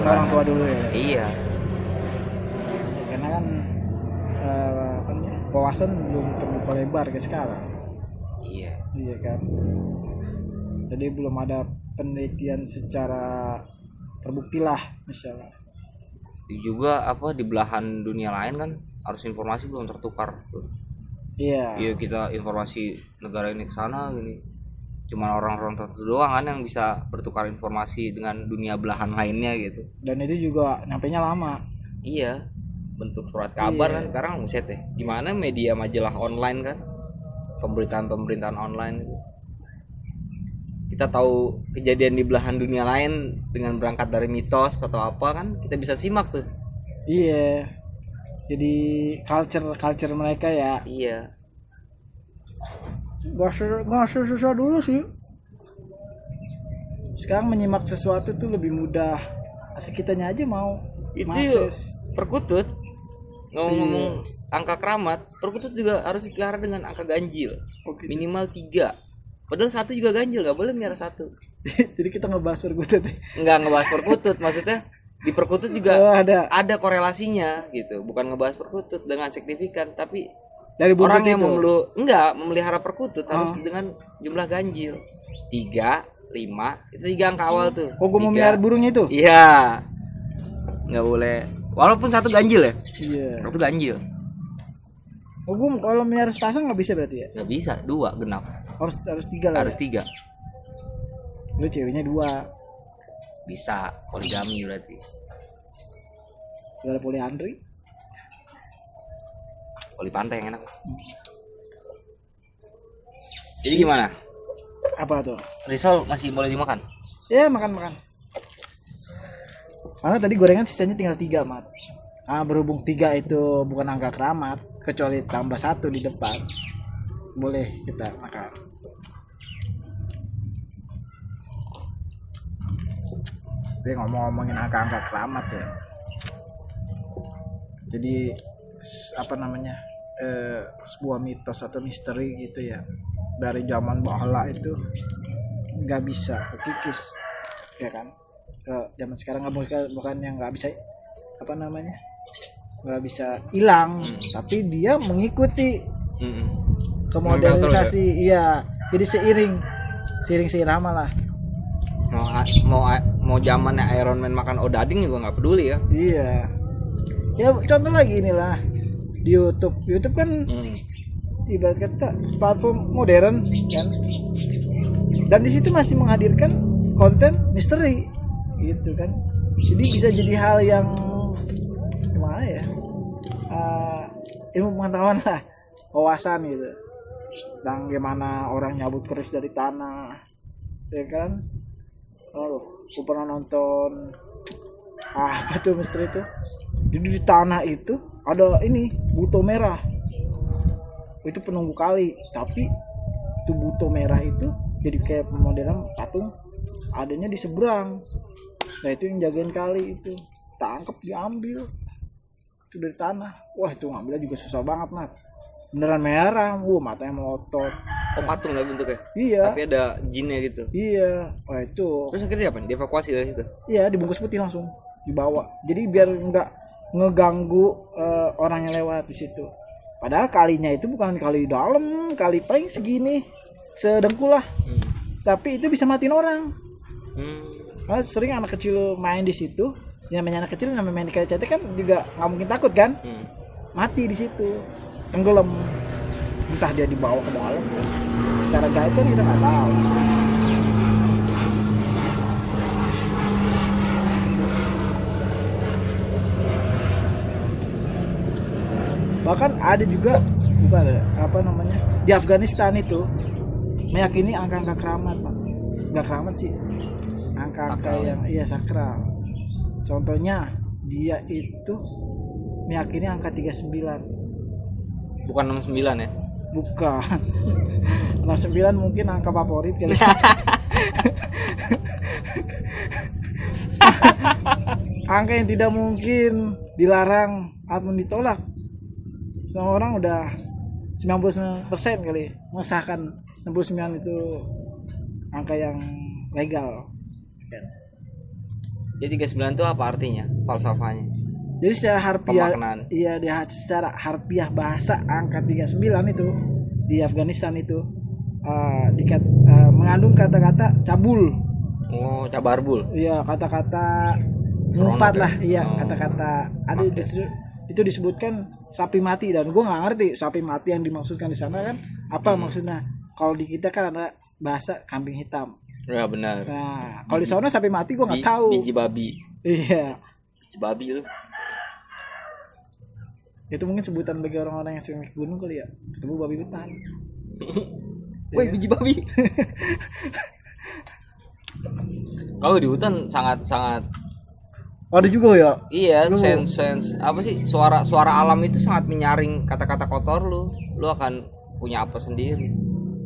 S1: Orang tua dulu ya.
S2: Iya.
S1: Karena kan wawasan belum terbuka lebar ke sekarang.
S2: Iya.
S1: Iya kan. Jadi belum ada penelitian secara terbukti lah misalnya.
S2: Juga apa di belahan dunia lain kan harus informasi belum tertukar tuh.
S1: Iya.
S2: Iya, kita informasi negara ini ke sana gini. Cuma orang-orang tertentu doang kan yang bisa bertukar informasi dengan dunia belahan lainnya gitu.
S1: Dan itu juga nyampainya lama.
S2: Iya, bentuk surat kabar kan sekarang buset deh. Gimana media majalah online kan, pemberitaan online itu. Kita tahu kejadian di belahan dunia lain dengan berangkat dari mitos atau apa kan kita bisa simak tuh.
S1: Iya. Jadi culture mereka ya.
S2: Iya.
S1: Gak susah dulu sih. Sekarang menyimak sesuatu tuh lebih mudah. Asal kitanya aja mau.
S2: Itu
S1: Makses.
S2: Perkutut ngomong-ngomong angka keramat, perkutut juga harus dipelihara dengan angka ganjil.
S1: Oke.
S2: Minimal 3. Padahal 1 juga ganjil, gak boleh melihara 1.
S1: Jadi kita ngebahas perkutut.
S2: Enggak ngebahas perkutut, maksudnya di perkutut juga ada korelasinya gitu. Bukan ngebahas perkutut dengan signifikan, tapi
S1: dari
S2: orang yang
S1: itu.
S2: memelihara perkutut harus dengan jumlah ganjil 3, 5, itu 3 angka awal tuh.
S1: Oh, gue mau melihara burungnya itu?
S2: Iya. Nggak boleh. Walaupun 1 ganjil ya.
S1: Iya.
S2: 1 ganjil.
S1: Oh, gue kalau melihara sepasang nggak bisa berarti ya?
S2: Nggak bisa, 2 genap.
S1: Harus 3 lah.
S2: Harus 3.
S1: Lu ceweknya 2.
S2: Bisa poligami berarti.
S1: Ada poliandri.
S2: Poli pantai yang enak. Jadi gimana?
S1: Apa tuh?
S2: Risol masih boleh dimakan?
S1: Ya, makan. Karena tadi gorengan sisanya tinggal 3, Mat. Berhubung 3 itu bukan angka keramat, kecuali tambah 1 di depan, boleh kita makan. Tapi ngomongin angka-angka keramat ya. Jadi apa namanya? Sebuah mitos atau misteri gitu ya. Dari zaman bahala itu nggak bisa kekikis, ya kan? Ke zaman sekarang bukan yang nggak bisa apa namanya, nggak bisa hilang, tapi dia mengikuti ke modernisasi. Iya, jadi seiring seirama lah.
S2: Mau zamannya Iron Man makan odading juga nggak peduli ya.
S1: Iya, ya contoh lagi inilah di YouTube kan ibarat kata platform modern kan, dan di situ masih menghadirkan konten misteri gitu kan. Jadi bisa jadi hal yang gimana ya, ilmu pengetahuan lah, wawasan gitu tentang gimana orang nyabut keris dari tanah, ya kan. Oh, aku pernah nonton apa tuh misteri itu. Jadi di tanah itu ada ini buto merah, itu penunggu kali, tapi itu buto merah itu jadi kayak modelan patung, adanya di seberang. Nah itu yang jagain kali itu, tangkap diambil itu dari tanah. Wah itu ngambilnya juga susah banget, Nat. Beneran merah, matanya melotot.
S2: Oh, patung lah bentuknya.
S1: Iya.
S2: Tapi ada jinnya gitu.
S1: Iya. Wah itu.
S2: Terus akhirnya apa? Dievakuasi dari situ?
S1: Iya, dibungkus putih langsung dibawa. Jadi biar nggak ngeganggu orang yang lewat di situ. Padahal kalinya itu bukan kali dalam, kali paling segini, sedengkul lah. Tapi itu bisa matiin orang. Karena sering anak kecil main di situ. Yang namanya anak kecil namanya main di kali kan juga nggak mungkin takut kan? Mati di situ, tenggelam. Entah dia dibawa ke dalam. Secara gaib kan kita nggak tahu. Bahkan ada juga apa namanya, di Afghanistan itu meyakini angka-angka keramat, Pak. Nggak keramat sih, angka-angka yang sakral. Contohnya dia itu meyakini angka 39.
S2: Bukan 69 ya?
S1: Bukan. 69 mungkin angka favorit kali. Angka yang tidak mungkin dilarang atau ditolak. Semua orang udah 99% kali mengesahkan 69 itu angka yang legal.
S2: Jadi 39 itu apa artinya? Falsafahnya?
S1: Jadi secara harfiah, iya, secara harfiah bahasa angka 39 itu di Afghanistan itu mengandung kata-kata cabul.
S2: Oh, cabarbul.
S1: Iya, kata-kata ngumpat lah. Iya, kata-kata ada itu disebutkan sapi mati, dan gue nggak ngerti sapi mati yang dimaksudkan di sana kan apa maksudnya. Kalau di kita kan ada bahasa kambing hitam.
S2: Ya benar.
S1: Nah, kalau di sana sapi mati gue nggak tahu.
S2: Biji babi.
S1: Iya.
S2: Biji babi lu.
S1: Itu mungkin sebutan bagi orang-orang yang sering ke gunung kali ya. Ketemu babi hutan.
S2: Woi, biji babi. Kalau di hutan sangat
S1: ada juga ya.
S2: Iya, sense apa sih, suara alam itu sangat menyaring kata-kata kotor lu akan punya apa sendiri.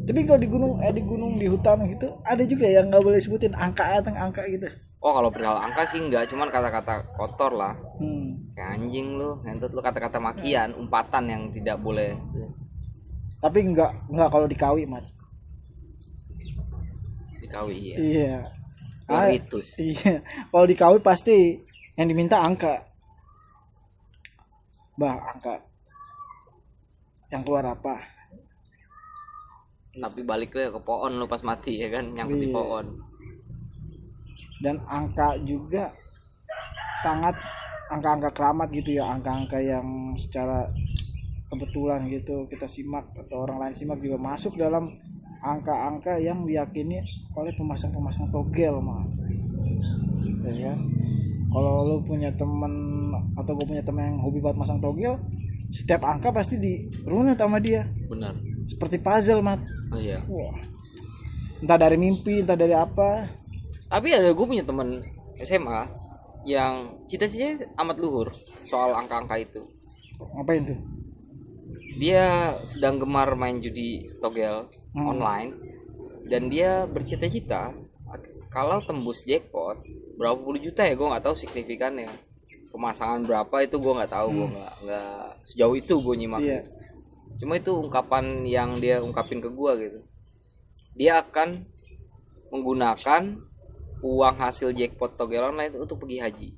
S1: Tapi kalau di gunung di hutan gitu ada juga yang nggak boleh sebutin angka gitu.
S2: Oh, kalau perihal angka sih enggak, cuman kata-kata kotor lah. Kayak anjing lu, ngentut lu, kata-kata makian, umpatan yang tidak boleh.
S1: Tapi enggak kalau dikawi, Mat.
S2: Dikawi iya.
S1: Iya.
S2: Ritus.
S1: Iya. Kalau dikawi pasti yang diminta angka. Angka. Yang keluar apa?
S2: Tapi balik ke pohon lu pas mati ya kan, nyangkut di pohon.
S1: Dan angka juga sangat angka-angka keramat gitu ya, angka-angka yang secara kebetulan gitu kita simak atau orang lain simak juga masuk dalam angka-angka yang diyakini oleh pemasang-pemasang togel mah. Ya kan? Kalau lu punya teman atau gue punya teman yang hobi banget masang togel, setiap angka pasti dirunut sama dia.
S2: Benar.
S1: Seperti puzzle, Mat.
S2: Oh iya.
S1: Wah. Entah dari mimpi, entah dari apa.
S2: Tapi ada gue punya teman SMA yang cita-citanya amat luhur soal angka-angka itu.
S1: Ngapain tuh?
S2: Dia sedang gemar main judi togel online, dan dia bercita-cita kalau tembus jackpot berapa puluh juta ya, gue nggak tahu signifikannya, pemasangan berapa itu gue nggak tahu. Gue nggak sejauh itu gue nyimak. Cuma itu ungkapan yang dia ungkapin ke gue gitu, dia akan menggunakan uang hasil jackpot togel online untuk pergi haji.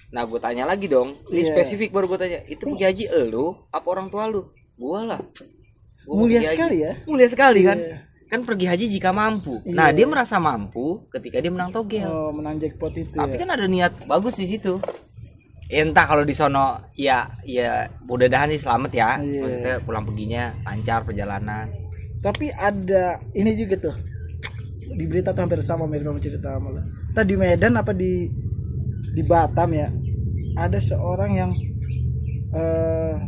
S2: Nah gue tanya lagi dong, ini spesifik baru gue tanya, itu pergi haji elu apa orang tua lu? Gua lah.
S1: Mulia sekali ya.
S2: Mulia sekali kan. Kan pergi haji jika mampu. Nah, dia merasa mampu ketika dia menang togel.
S1: Oh, menang jackpot itu.
S2: Tapi kan ada niat bagus di situ. Entah kalau di sono ya mudah-mudahan sih selamat ya. Maksudnya pulang perginya lancar perjalanan.
S1: Tapi ada ini juga tuh. Di berita tuh hampir sama mirip sama cerita sama lo. Tadi di Medan apa di Batam ya. Ada seorang yang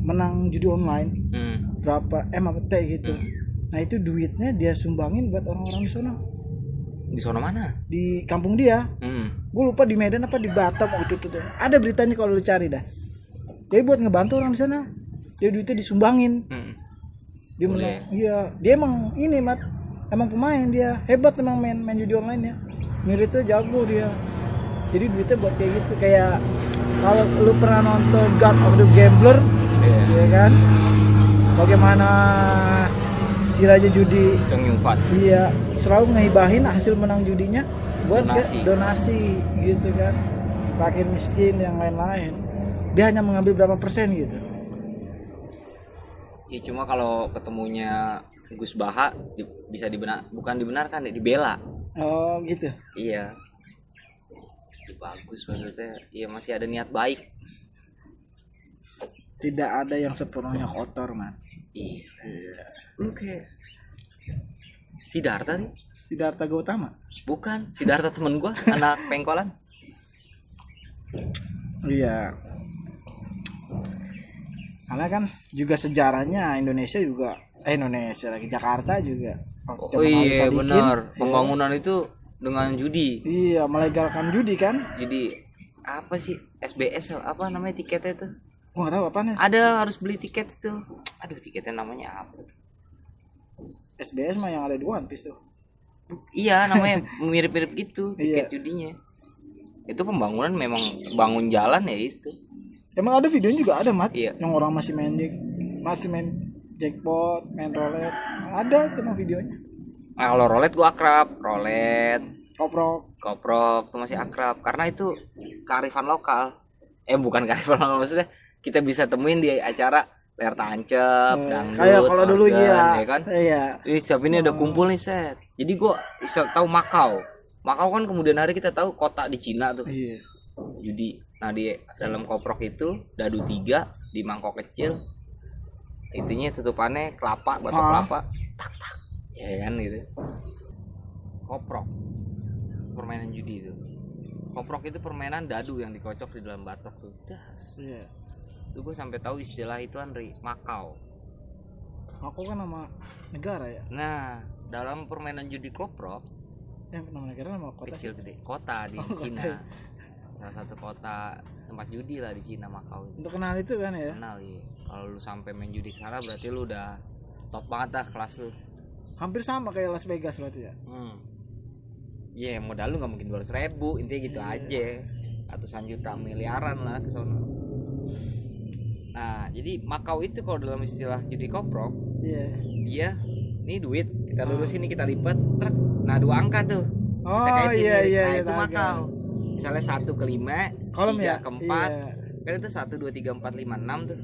S1: menang judi online berapa M gitu. Nah itu duitnya dia sumbangin buat orang-orang di sana.
S2: Di sana mana?
S1: Di kampung dia. Gue lupa di Medan apa di Batam waktu itu. Ada beritanya kalau lu cari dah. Jadi buat ngebantu orang di sana, dia duitnya disumbangin. Dia menang. Iya, dia emang ini Mat, emang pemain dia hebat, emang main judi online ya. Miripnya jago dia. Jadi duitnya buat kayak gitu, kayak kalau lu pernah nonton God of the Gambler, ya kan? Bagaimana si raja judi
S2: Chong Yun Fat,
S1: iya, selalu ngehibahin hasil menang judinya buat donasi gitu kan, fakir miskin yang lain-lain. Dia hanya mengambil berapa persen gitu.
S2: Ya cuma kalau ketemunya Gus Baha bisa bukan dibenarkan, dibela.
S1: Oh gitu.
S2: Iya. Bagus maksudnya, iya masih ada niat baik.
S1: Tidak ada yang sepenuhnya kotor, Man.
S2: Iya. Lu kayak Siddhartha nih.
S1: Siddhartha Gautama?
S2: Bukan, Siddhartha temen gua, anak pengkolan.
S1: Iya. Karena kan juga sejarahnya Indonesia lagi Jakarta juga.
S2: Oh iya benar, pembangunan itu dengan judi.
S1: Iya, melegalkan judi kan?
S2: Jadi apa sih SBS apa namanya tiketnya itu?
S1: Gua nggak tahu apaan.
S2: Ada harus beli tiket itu. Aduh tiketnya namanya apa?
S1: SBS mah yang ada di One Piece tuh.
S2: Iya namanya mirip-mirip gitu tiket judinya. Itu pembangunan memang bangun jalan ya itu.
S1: Emang ada videonya juga ada Mat.
S2: Iya.
S1: Yang orang masih main jackpot, main roulette. Ada emang videonya.
S2: Nah, kalau roulette gua akrab, roulette, koprok tuh masih akrab karena itu kearifan lokal. Bukan kearifan lokal, maksudnya kita bisa temuin di acara layar tancap, dangdut,
S1: kayak kalau dulu
S2: organ,
S1: iya.
S2: ya kan?
S1: Iya.
S2: Siap ini ada kumpul nih set. Jadi gua tahu Makau. Makau kan kemudian hari kita tahu kota di Cina tuh.
S1: Iya.
S2: Judi. Nah di dalam koprok itu dadu 3 di mangkok kecil. Itunya tutupannya kelapa, batok kelapa. Tak tak. Ya kan gitu. Koprok. Permainan judi itu. Koprok itu permainan dadu yang dikocok di dalam batok tuh. Das.
S1: Iya.
S2: Itu gue sampai tahu istilah itu Andri, Makau.
S1: Makau kan nama negara ya.
S2: Nah, dalam permainan judi koprok,
S1: Nama negara nama kota
S2: kecil gede, kota di Cina. Salah satu kota tempat judi lah di Cina, Makau itu.
S1: Untuk kenal itu kan ya.
S2: Kenal ya. Kalau lu sampai main judi ke sana berarti lu udah top banget dah kelas lu.
S1: Hampir sama kayak Las Vegas berarti ya.
S2: Iya, modal lu nggak mungkin 200.000, intinya gitu aja. Ratusan juta miliaran lah ke sono. Nah, jadi Makau itu kalau dalam istilah judi koprok, iya, ini duit kita lurusin ini kita lipat, truk. Nah 2 angka tuh.
S1: Oh iya.
S2: Nah, itu Makau. Misalnya 1 ke 5,
S1: kolom
S2: 3
S1: ya?
S2: ke 4, kan itu 1, 2, 3, 4, 5, 6 tuh.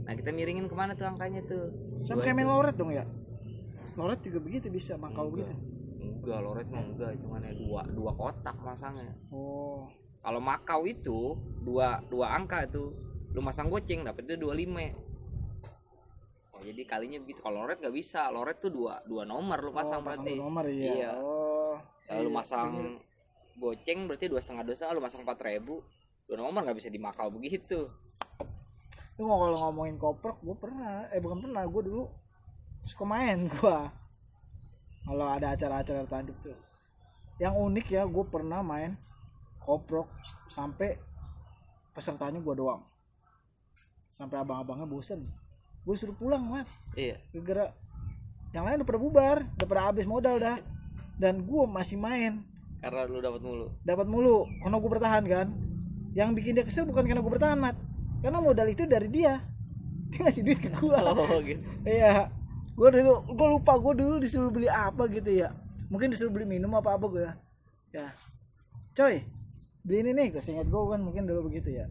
S2: Nah kita miringin kemana tuh angkanya tuh?
S1: Sama kayak main loret dong ya. Loret juga begitu bisa Makau gitu.
S2: Enggak, loret mah enggak, cuman ya 2 kotak masangnya.
S1: Oh.
S2: Kalau Makau itu 2 angka itu, lu masang goceng dapetnya 25. Oh jadi kalinya begitu. Kalau loret nggak bisa, loret tuh 2 nomor lu pasang berarti.
S1: 2 nomor iya. Oh.
S2: Kalau lu masang goceng berarti 2,5 dosa, lu masang 4.000, 2 nomor nggak bisa di Makau begitu.
S1: Itu kalau ngomongin koprok, gue pernah, gue dulu suka main gue. Kalau ada acara-acara tancap tuh, yang unik ya, gue pernah main koprok sampai pesertanya gue doang, sampai abang-abangnya bosen, gue suruh pulang mat.
S2: Iya.
S1: Gara-gara yang lain udah pada bubar, udah pada habis modal dah, dan gue masih main.
S2: Karena lu dapat mulu.
S1: Karena gue bertahan kan. Yang bikin dia kesel bukan karena gue bertahan mat, karena modal itu dari dia ngasih duit ke gue.
S2: Oh gitu.
S1: Iya. Gue lupa gue dulu disuruh beli apa gitu ya, mungkin disuruh beli minum apa gue ya, coy beli ini nih, gue ingat gue kan mungkin dulu begitu ya,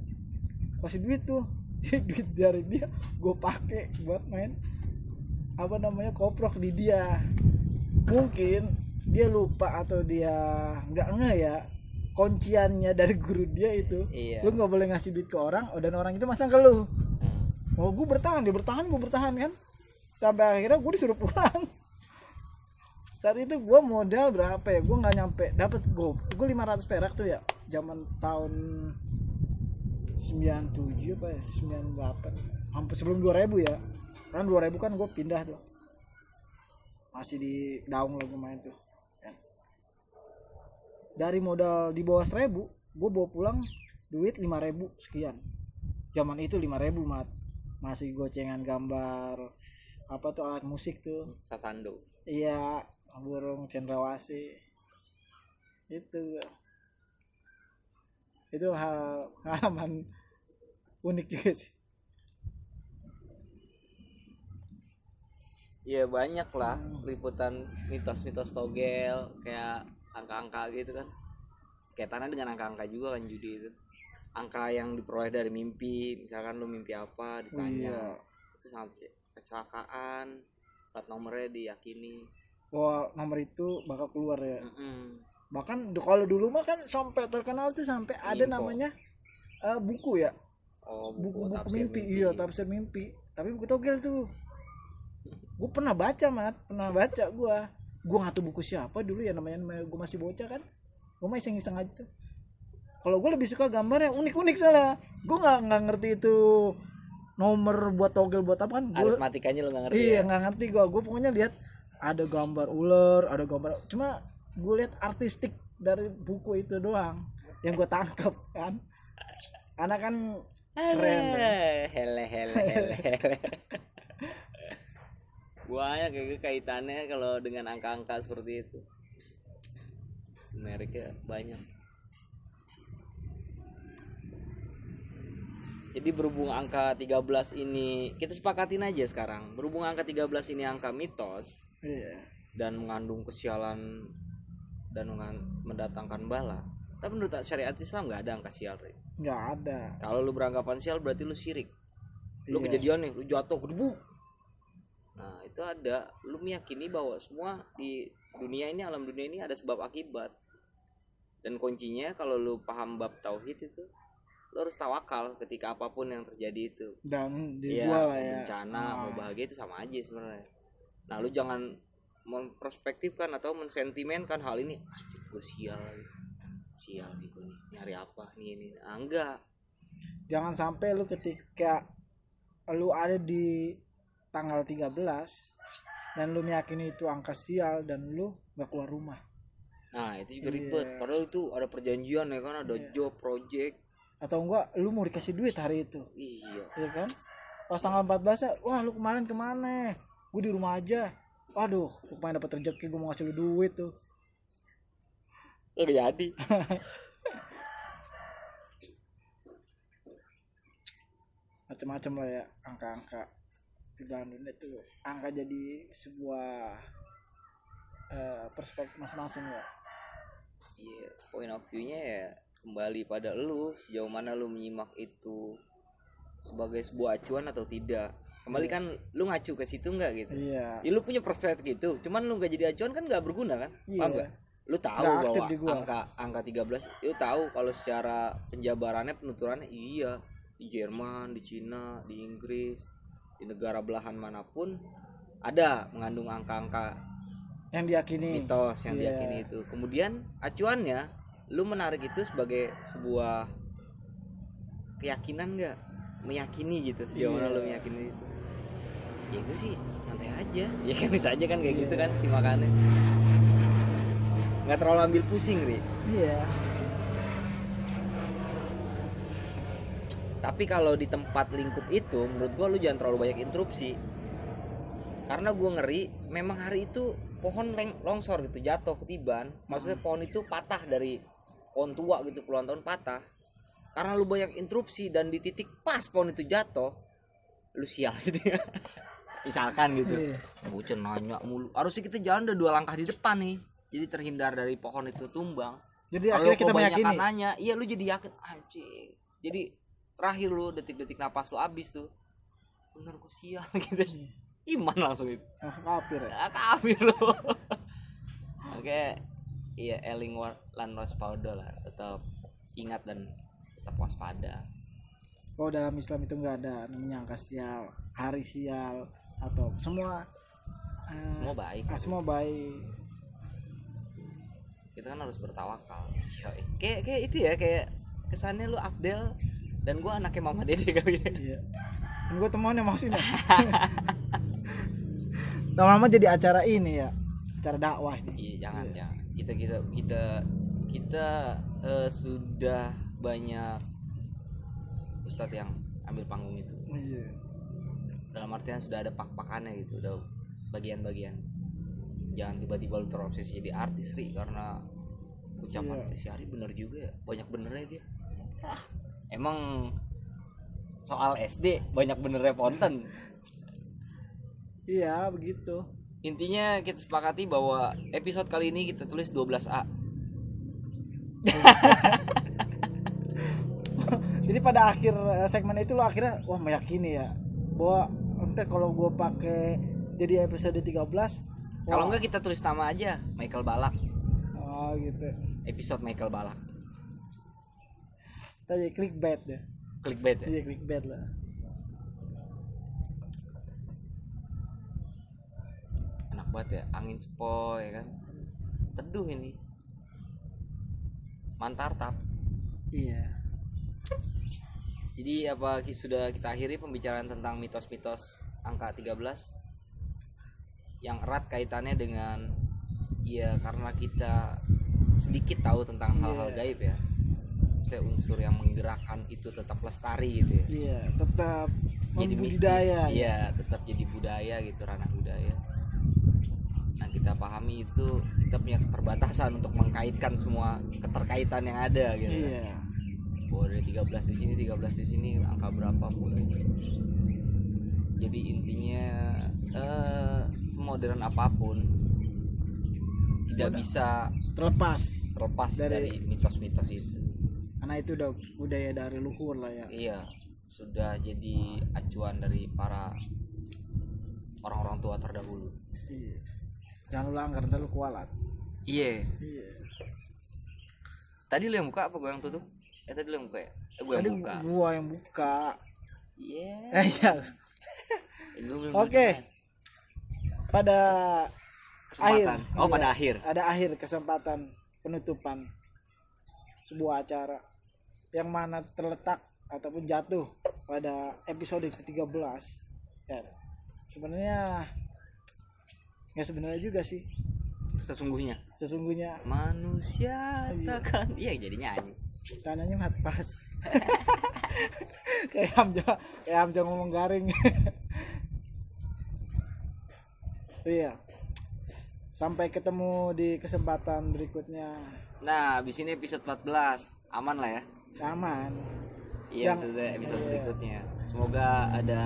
S1: kasih duit tuh. Duit dari dia gue pakai buat main koprok di dia. Mungkin dia lupa atau dia nggak ya, kunciannya dari guru dia itu. Iya. Lu nggak boleh ngasih duit ke orang, dan orang itu masang ke lu. Oh gue bertahan kan, sampai akhirnya gue disuruh pulang. Saat itu gue modal berapa ya, gue nggak nyampe dapat gue 500 perak tuh ya, zaman tahun 97 apa ya, 98, hampir sebelum 2000 ya. Kan 2000 kan gue pindah tuh, masih di daung lagi main tuh ya. Dari modal di bawah 1000, gue bawa pulang duit 5.000 sekian. Zaman itu 5.000 mat, masih gocengan gambar apa tuh alat musik tuh,
S2: Sasando.
S1: Iya, burung cendrawasih. Itu halaman unik juga sih.
S2: Iya banyak lah liputan mitos-mitos togel, kayak angka-angka gitu kan. Kaitannya dengan angka-angka juga kan judi itu. Angka yang diperoleh dari mimpi, misalkan lu mimpi apa ditanya. Itu sampai kecelakaan, plat nomornya diyakini. Wah,
S1: nomor itu bakal keluar ya. Bahkan kalau dulu mah kan sampai terkenal tuh sampai ada namanya buku ya. Oh, buku mimpi. Iya, tafsir mimpi. Tapi buku togel tuh. Gue pernah baca gue nggak tahu buku siapa dulu ya, namanya gue masih bocah kan. Gue mah iseng-iseng aja tuh. Kalau gue lebih suka gambar yang unik-unik soalnya. Gue nggak ngerti itu nomor buat togel buat apa kan.
S2: Aritmatikanya lo nggak ngerti.
S1: Iya, nggak ngerti gue pokoknya lihat ada gambar ular, ada gambar, cuma gue lihat artistik dari buku itu doang yang gue tangkap kan. Karena kan keren.
S2: Hele. Banyak kayak kaitannya kalau dengan angka-angka seperti itu. Mereknya banyak. Jadi berhubung angka 13 ini, kita sepakatin aja sekarang. Berhubung angka 13 ini angka mitos, dan mengandung kesialan dan mendatangkan bala. Tapi menurut syariat Islam nggak ada angka sial, Rik.
S1: Nggak ada.
S2: Kalau lu beranggapan sial berarti lu syirik. Lu kejadian nih, lu jatuh gedebuk. Nah itu ada, lu meyakini bahwa semua di dunia ini, alam dunia ini ada sebab akibat. Dan kuncinya kalau lu paham bab tauhid itu, lu harus tawakal ketika apapun yang terjadi itu.
S1: Dan di
S2: ya,
S1: gua lah
S2: mau
S1: ya.
S2: bencana, mau bahagia itu sama aja sebenarnya. Nah lu jangan memperspektifkan atau mensentimenkan hal ini. Gue sial nih gue nih, nyari apa nih ini. Enggak.
S1: Jangan sampai lu ketika lu ada di tanggal 13 dan lu meyakini itu angka sial dan lu gak keluar rumah.
S2: Nah itu juga ribet. Padahal itu ada perjanjian ya kan, ada job, project.
S1: Atau enggak lu mau dikasih duit hari itu.
S2: Iya
S1: kan. Pas tanggal 14 ya, wah lu kemarin kemana? Gue di rumah aja. Waduh, gue pengen dapat rezeki, gue mau ngasih lu duit tuh.
S2: Gak jadi.
S1: Macam-macam lah ya angka-angka di Bandung itu. Angka jadi sebuah perspektif masing-masing ya.
S2: Iya, point of view-nya ya kembali pada lu, sejauh mana lu menyimak itu sebagai sebuah acuan atau tidak. Kembali kan lu ngacu ke situ enggak gitu.
S1: Iya.
S2: Ya lu punya perspektif gitu, cuman lu enggak jadi acuan kan enggak berguna kan?
S1: Iya.
S2: Enggak. Lu tahu bahwa angka 13, lu tahu kalau secara penjabarannya, penuturannya iya, di Jerman, di Cina, di Inggris, di negara belahan manapun ada mengandung angka-angka
S1: yang diyakini,
S2: mitos yang diyakini itu. Kemudian acuannya lu menarik itu sebagai sebuah keyakinan enggak? Meyakini gitu, sejauh mana lu meyakini itu. Ya gue sih santai aja. Ya kan bisa aja kan kayak gitu kan si makannya. Enggak terlalu ambil pusing, Ri.
S1: Iya.
S2: Tapi kalau di tempat lingkup itu menurut gua lu jangan terlalu banyak interupsi. Karena gua ngeri memang hari itu pohon longsor gitu, jatuh ketiban. Maksudnya pohon itu patah dari pohon tua gitu, puluhan tahun patah. Karena lu banyak interupsi dan di titik pas pohon itu jatuh, lu sial gitu ya. Misalkan gitu. Bocah nanya mulu. Harusnya kita jalan udah 2 langkah di depan nih. Jadi terhindar dari pohon itu tumbang.
S1: Jadi
S2: kalo
S1: akhirnya kita meyakini.
S2: Nanya, iya lu jadi yakin anjing. Jadi terakhir lu detik-detik napas lu habis tuh. Bener gua sial gitu. Iman langsung itu.
S1: Langsung kafir ya.
S2: Kafir lu. Oke. Iya, eling lan waspada lah. Tetap ingat dan tetap waspada.
S1: Kalau dalam Islam itu enggak ada namanya angka sial, hari sial atau semua
S2: baik.
S1: Semua baik.
S2: Kita kan harus bertawakal. Kayak itu ya, kayak kesannya lu Abdel dan gua anaknya Mama Dede kali ya. Iya.
S1: Dan gua temannya maksudnya. Lama-lama jadi acara ini ya, acara dakwah ini.
S2: Iya, jangan. Kita sudah banyak ustadz yang ambil panggung itu.
S1: Iya.
S2: Dalam artian sudah ada pak-pakannya gitu, udah bagian-bagian. Jangan tiba-tiba lu terobsesi jadi artis, Ri, karena ucapan si Ari bener juga ya, banyak benernya dia. Emang soal SD banyak benernya Ponten.
S1: Iya begitu.
S2: Intinya kita sepakati bahwa episode kali ini kita tulis 12A.
S1: Jadi pada akhir segmen itu lo akhirnya meyakini ya bahwa nanti kalau gue pakai jadi episode 13.
S2: Kalau enggak kita tulis nama aja, Michael Balak.
S1: Oh gitu.
S2: Episode Michael Balak.
S1: Tadi clickbait deh.
S2: Clickbait ya?
S1: Iya clickbait lah.
S2: Enak banget ya, angin sepoi kan. Teduh ini. Mantartap.
S1: Iya.
S2: Jadi apa sudah kita akhiri pembicaraan tentang mitos-mitos angka 13 yang erat kaitannya dengan ya karena kita sedikit tahu tentang hal-hal gaib ya. Saya unsur yang menggerakkan itu tetap lestari gitu ya.
S1: Iya, tetap
S2: jadi
S1: budaya.
S2: Iya, tetap jadi budaya gitu, ranah budaya. Nah, kita pahami itu kita punya keterbatasan untuk mengkaitkan semua keterkaitan yang ada gitu.
S1: Iya.
S2: Bahwa dari 13 di sini, angka berapa pun. Jadi intinya semodern apapun tidak bisa terlepas dari mitos-mitos itu.
S1: Karena itu udah budaya dari luhur lah ya.
S2: Iya. sudah jadi acuan dari para orang-orang tua terdahulu.
S1: Iya. Jangan lu langgar, ntar lu kualat.
S2: Iya.
S1: Iya.
S2: Tadi lu yang buka apa gua yang tutup? Tadi lu yang buka ya? Gua
S1: Tadi
S2: yang buka.
S1: gua yang buka.
S2: Iya.
S1: Iya. Oke. Pada
S2: Kesempatan.
S1: akhir.
S2: Oh,
S1: Iya,
S2: pada akhir.
S1: Ada akhir kesempatan penutupan sebuah acara yang mana terletak ataupun jatuh pada episode ke-13. Ya. Sebenarnya nggak sebenarnya juga sih. Sesungguhnya
S2: manusia
S1: Iya.
S2: takkan jadi nyanyi.
S1: tanahnya mat pas. kayak Hamja ngomong garing. Iya. Sampai ketemu di kesempatan berikutnya.
S2: Nah, habis ini episode 14. Aman lah ya.
S1: Aman.
S2: Iya,
S1: Yang-
S2: sudah episode
S1: iya.
S2: berikutnya. Semoga ada.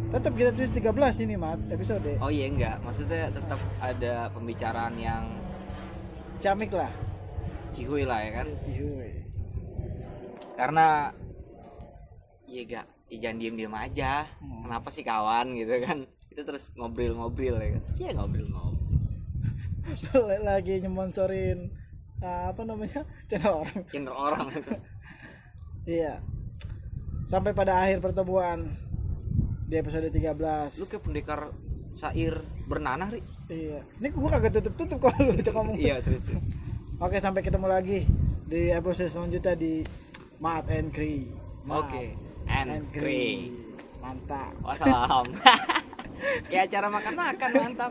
S1: Tetap kita tulis 13 ini, Mat, episode.
S2: Oh iya, enggak. Maksudnya tetap ada pembicaraan yang
S1: Camik lah.
S2: cihuy lah ya kan.
S1: Cihuy.
S2: Karena ya jangan diem-diem aja. Kenapa sih kawan gitu kan? Kita terus ngobrol-ngobrol ya kan. Iya, ngobrol-ngobrol.
S1: Lagi nyemonsorin apa namanya? Channel orang.
S2: Kinder orang itu.
S1: Iya. Sampai pada akhir pertemuan di episode 13.
S2: Lu kayak pendekar syair bernanah, Ri.
S1: Iya. Ini gua kagak tutup-tutup kalau lu ngomong.
S2: Iya, terus.
S1: Oke, sampai ketemu lagi di episode selanjutnya di Mat and Kri.
S2: Oke. And Kri.
S1: Mantap.
S2: Wassalam. Kayak acara makan-makan, mantap.